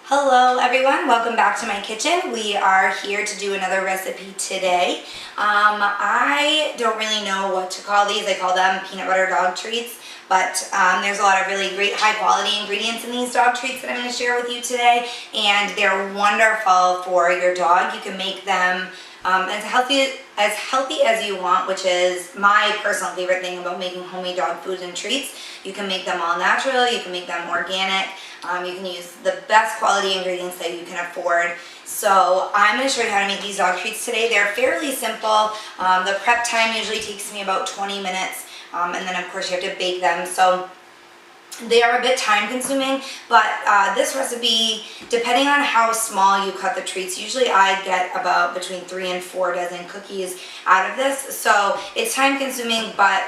Hello everyone, welcome back to my kitchen. We are here to do another recipe today. I don't really know what to call these. I call them peanut butter dog treats, but there's a lot of really great high quality ingredients in these dog treats that I'm going to share with you today, and they're wonderful for your dog. You can make them as healthy as you want, which is my personal favorite thing about making homemade dog foods and treats. You can make them all natural, you can make them organic, you can use the best quality ingredients that you can afford. So I'm going to show you how to make these dog treats today. They're fairly simple. The prep time usually takes me about 20 minutes, and then of course you have to bake them. So they are a bit time consuming, but this recipe, depending on how small you cut the treats, usually I get about between 3 and 4 dozen cookies out of this. So it's time consuming, but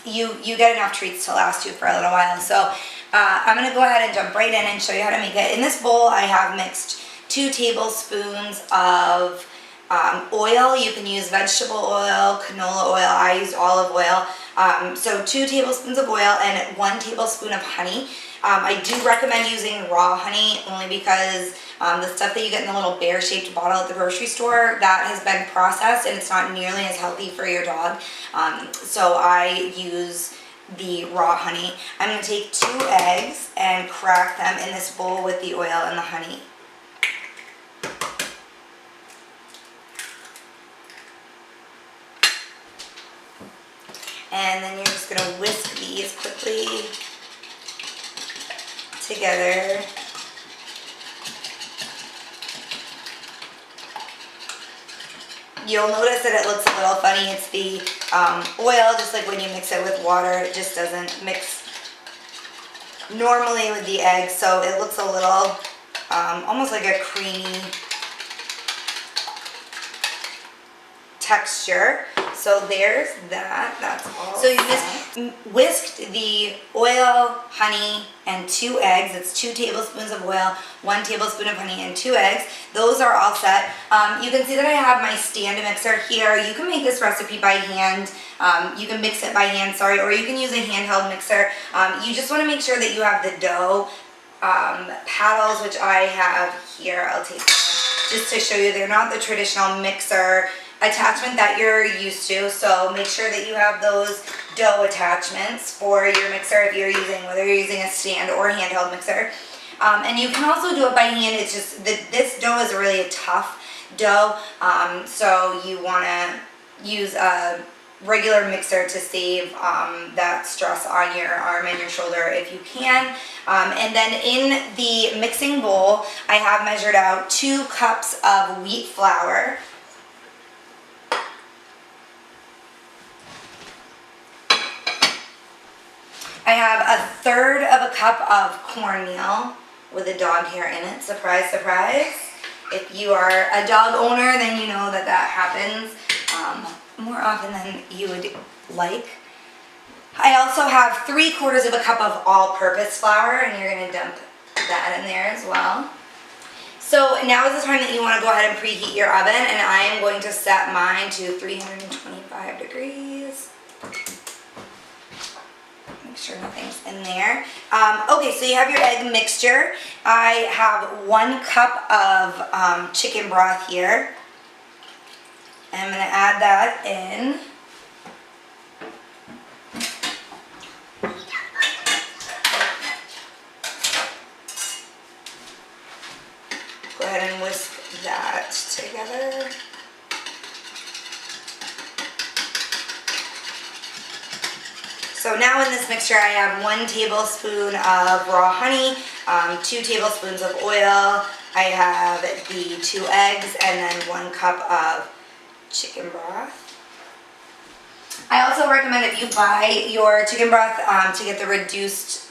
you get enough treats to last you for a little while. So I'm going to go ahead and jump right in and show you how to make it. In this bowl I have mixed 2 tablespoons of oil. You can use vegetable oil, canola oil. I used olive oil. So 2 tablespoons of oil and 1 tablespoon of honey. I do recommend using raw honey only because the stuff that you get in the little bear-shaped bottle at the grocery store, that has been processed and it's not nearly as healthy for your dog. So I use the raw honey. I'm going to take 2 eggs and crack them in this bowl with the oil and the honey. And then you're just going to whisk these quickly together. You'll notice that it looks a little funny. It's the oil, just like when you mix it with water, it just doesn't mix normally with the eggs, so it looks a little almost like a creamy texture. So there's that. That's all. So you just whisked the oil, honey, and 2 eggs. It's 2 tablespoons of oil, 1 tablespoon of honey, and 2 eggs. Those are all set. You can see that I have my stand mixer here. You can make this recipe by hand. You can mix it by hand, or you can use a handheld mixer. You just want to make sure that you have the dough paddles, which I have here. I'll take them just to show you. They're not the traditional mixer attachment that you're used to, so make sure that you have those dough attachments for your mixer if you're using, whether you're using a stand or handheld mixer. And you can also do it by hand. It's just this dough is really a tough dough, so you want to use a regular mixer to save that stress on your arm and your shoulder if you can. And then in the mixing bowl I have measured out 2 cups of wheat flour. I have 1/3 of a cup of cornmeal with a dog hair in it. Surprise, surprise. If you are a dog owner, then you know that that happens more often than you would like. I also have 3/4 of a cup of all-purpose flour, and you're going to dump that in there as well. So now is the time that you want to go ahead and preheat your oven, and I am going to set mine to 325 degrees. Sure nothing's in there. Okay, so you have your egg mixture. I have 1 cup of chicken broth here. And I'm going to add that in. Go ahead and whisk that together. So now in this mixture I have 1 tablespoon of raw honey, 2 tablespoons of oil, I have the 2 eggs, and then 1 cup of chicken broth. I also recommend if you buy your chicken broth to get the reduced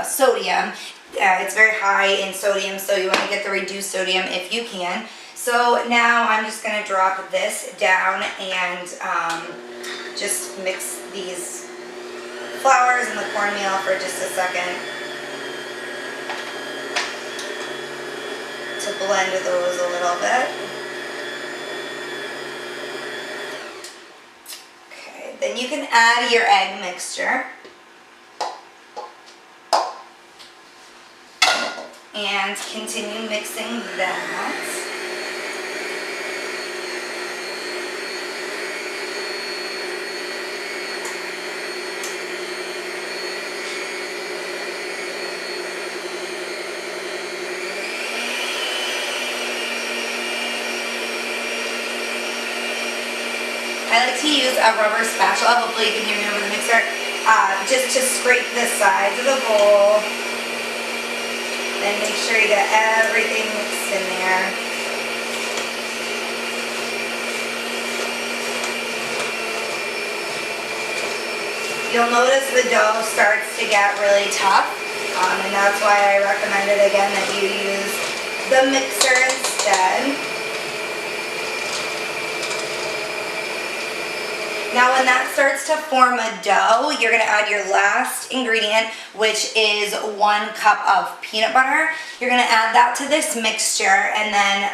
sodium. It's very high in sodium, so you want to get the reduced sodium if you can. So now I'm just going to drop this down and just mix these flours and the cornmeal for just a second to blend those a little bit. Okay, then you can add your egg mixture. and continue mixing that. I like to use a rubber spatula, hopefully you can hear me over the mixer, just to scrape the sides of the bowl. Then make sure you get everything mixed in there. You'll notice the dough starts to get really tough, and that's why I recommend it again that you use the mixer instead. Now when that starts to form a dough, you're going to add your last ingredient, which is 1 cup of peanut butter. You're going to add that to this mixture and then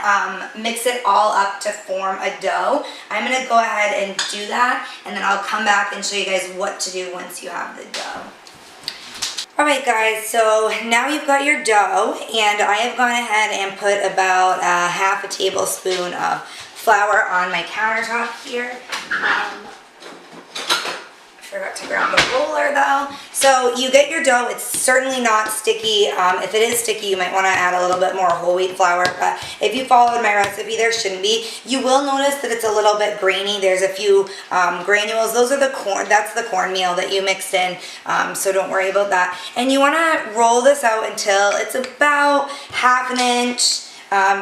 mix it all up to form a dough. I'm going to go ahead and do that, and then I'll come back and show you guys what to do once you have the dough. Alright guys, so now you've got your dough, and I have gone ahead and put about half a tablespoon of flour on my countertop here. Forgot to grab the roller though. So you get your dough. It's certainly not sticky. If it is sticky, you might want to add a little bit more whole wheat flour, but if you followed my recipe, there shouldn't be. You will notice that it's a little bit grainy. There's a few granules. Those are the corn. That's the cornmeal that you mixed in, so don't worry about that. And you want to roll this out until it's about half an inch,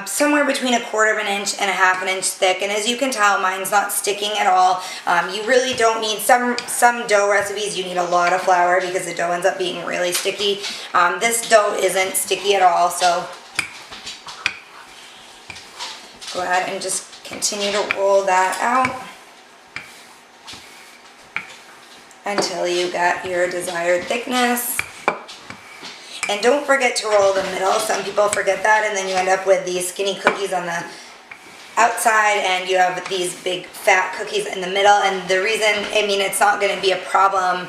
somewhere between 1/4 of an inch and 1/2 an inch thick. And as you can tell, mine's not sticking at all. You really don't need, some dough recipes you need a lot of flour because the dough ends up being really sticky. This dough isn't sticky at all, so go ahead and just continue to roll that out until you get your desired thickness. And don't forget to roll the middle. Some people forget that, and then you end up with these skinny cookies on the outside, and you have these big fat cookies in the middle. And the reason, I mean, it's not going to be a problem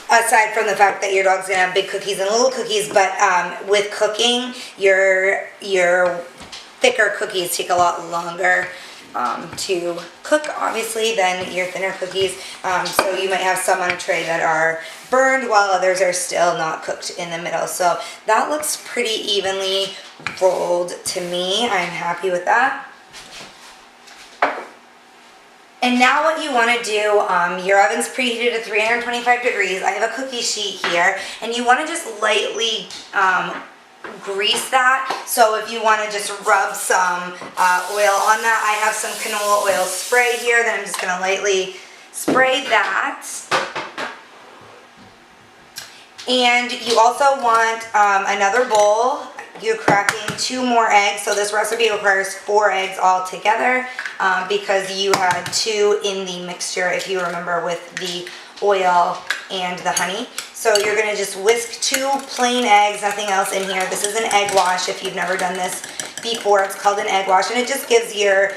aside from the fact that your dog's going to have big cookies and little cookies, but with cooking, your thicker cookies take a lot longer to cook, obviously, than your thinner cookies. So you might have some on a tray that are burned while others are still not cooked in the middle. So that looks pretty evenly rolled to me. I'm happy with that. And now what you want to do, your oven's preheated to 325 degrees. I have a cookie sheet here, and you want to just lightly grease that. So if you want to just rub some oil on that, I have some canola oil spray here that I'm just going to lightly spray that. And you also want another bowl. You're cracking 2 more eggs. So this recipe requires 4 eggs all together because you had 2 in the mixture, if you remember, with the oil and the honey. So you're going to just whisk 2 plain eggs, nothing else in here. This is an egg wash if you've never done this before. It's called an egg wash, and it just gives your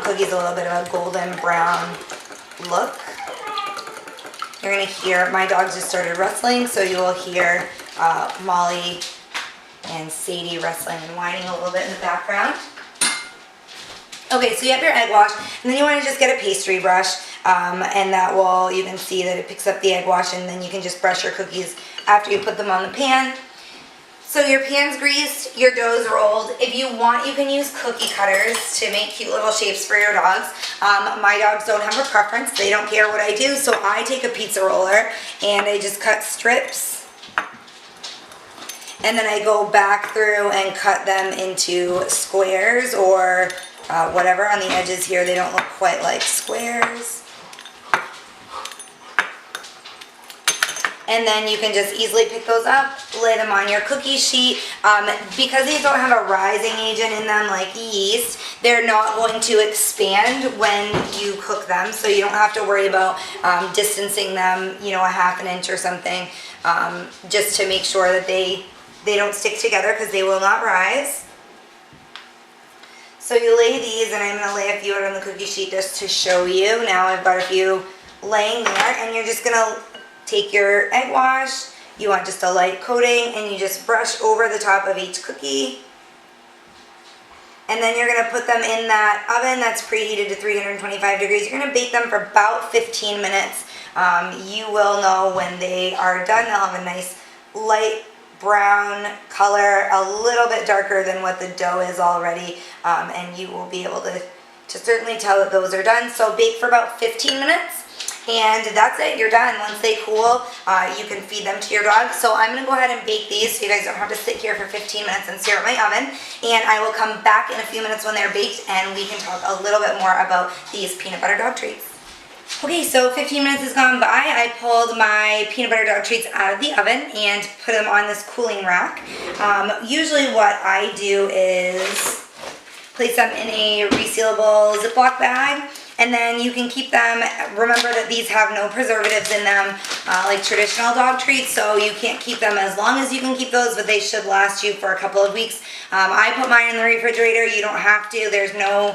cookies a little bit of a golden brown look. You're going to hear, my dogs just started wrestling, so you will hear Molly and Sadie wrestling and whining a little bit in the background. Okay, so you have your egg wash, and then you want to just get a pastry brush, and that will, you can see that it picks up the egg wash, and then you can just brush your cookies after you put them on the pan. So your pan's greased, your dough's rolled. If you want, you can use cookie cutters to make cute little shapes for your dogs. My dogs don't have a preference. They don't care what I do, so I take a pizza roller and I just cut strips. And then I go back through and cut them into squares or whatever. On the edges here, they don't look quite like squares. And then you can just easily pick those up, lay them on your cookie sheet. Because these don't have a rising agent in them like yeast, they're not going to expand when you cook them, so you don't have to worry about distancing them, you know, a 1/2 inch or something, just to make sure that they don't stick together, because they will not rise. So you lay these, and I'm going to lay a few out on the cookie sheet just to show you. Now I've got a few laying there, and you're just going to take your egg wash, you want just a light coating, and you just brush over the top of each cookie. And then you're going to put them in that oven that's preheated to 325 degrees. You're going to bake them for about 15 minutes. You will know when they are done. They'll have a nice light brown color, a little bit darker than what the dough is already, and you will be able to certainly tell that those are done. So bake for about 15 minutes. And that's it, you're done. Once they cool, you can feed them to your dog. So I'm gonna go ahead and bake these so you guys don't have to sit here for 15 minutes and stare at my oven. And I will come back in a few minutes when they're baked and we can talk a little bit more about these peanut butter dog treats. Okay, so 15 minutes has gone by. I pulled my peanut butter dog treats out of the oven and put them on this cooling rack. Usually what I do is place them in a resealable Ziploc bag. And then you can keep them, remember that these have no preservatives in them, like traditional dog treats, so you can't keep them as long as you can keep those, but they should last you for a couple of weeks. I put mine in the refrigerator. You don't have to. There's no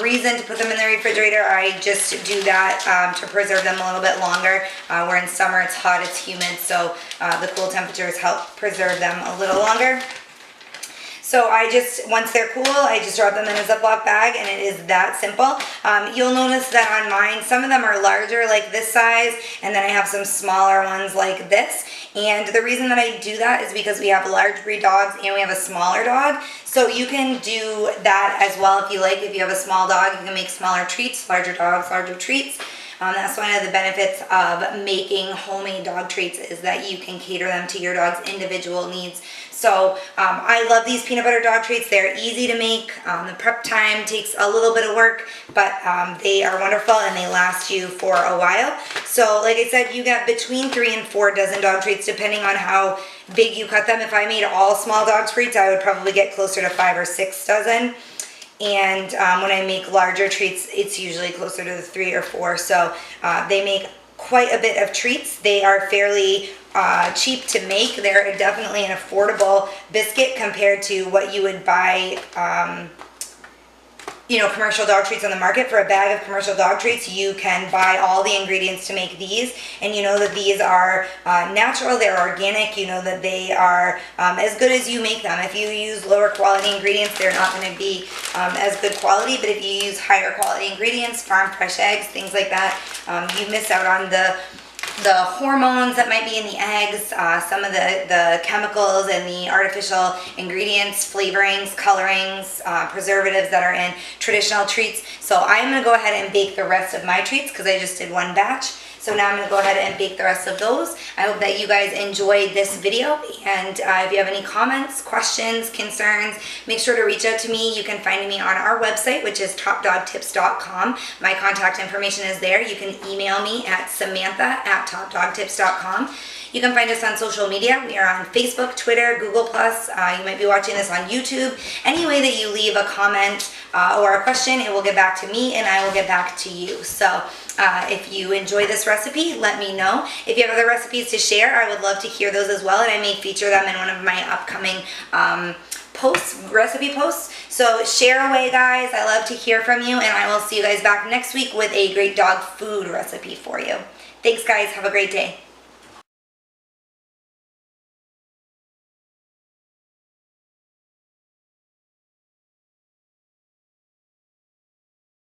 reason to put them in the refrigerator. I just do that to preserve them a little bit longer. Where in summer it's hot, it's humid, so the cool temperatures help preserve them a little longer. So once they're cool, I just drop them in a Ziploc bag, and it is that simple. You'll notice that on mine, some of them are larger, like this size, and then I have some smaller ones like this. And the reason that I do that is because we have large breed dogs and we have a smaller dog. So you can do that as well if you like. If you have a small dog, you can make smaller treats, larger dogs, larger treats. That's one of the benefits of making homemade dog treats, is that you can cater them to your dog's individual needs. So I love these peanut butter dog treats. They're easy to make. The prep time takes a little bit of work, but they are wonderful and they last you for a while. So like I said, you get between 3 and 4 dozen dog treats depending on how big you cut them. If I made all small dog treats, I would probably get closer to 5 or 6 dozen. And when I make larger treats, it's usually closer to the 3 or 4. So they make quite a bit of treats. They are fairly cheap to make. They're definitely an affordable biscuit compared to what you would buy, commercial dog treats on the market. For a bag of commercial dog treats, you can buy all the ingredients to make these, and you know that these are natural, they're organic, you know that they are as good as you make them. If you use lower quality ingredients, they're not going to be as good quality, but if you use higher quality ingredients, farm fresh eggs, things like that, you miss out on the hormones that might be in the eggs, some of the chemicals and the artificial ingredients, flavorings, colorings, preservatives that are in traditional treats. So I'm going to go ahead and bake the rest of my treats because I just did one batch. So now I'm going to go ahead and bake the rest of those. I hope that you guys enjoyed this video, and if you have any comments, questions, concerns, make sure to reach out to me. You can find me on our website, which is topdogtips.com. My contact information is there. You can email me at samantha@topdogtips.com. You can find us on social media. We are on Facebook, Twitter, Google+. You might be watching this on YouTube. Any way that you leave a comment or a question, it will get back to me and I will get back to you. So if you enjoy this recipe, let me know. If you have other recipes to share, I would love to hear those as well, and I may feature them in one of my upcoming recipe posts. So share away, guys. I love to hear from you, and I will see you guys back next week with a great dog food recipe for you. Thanks, guys. Have a great day.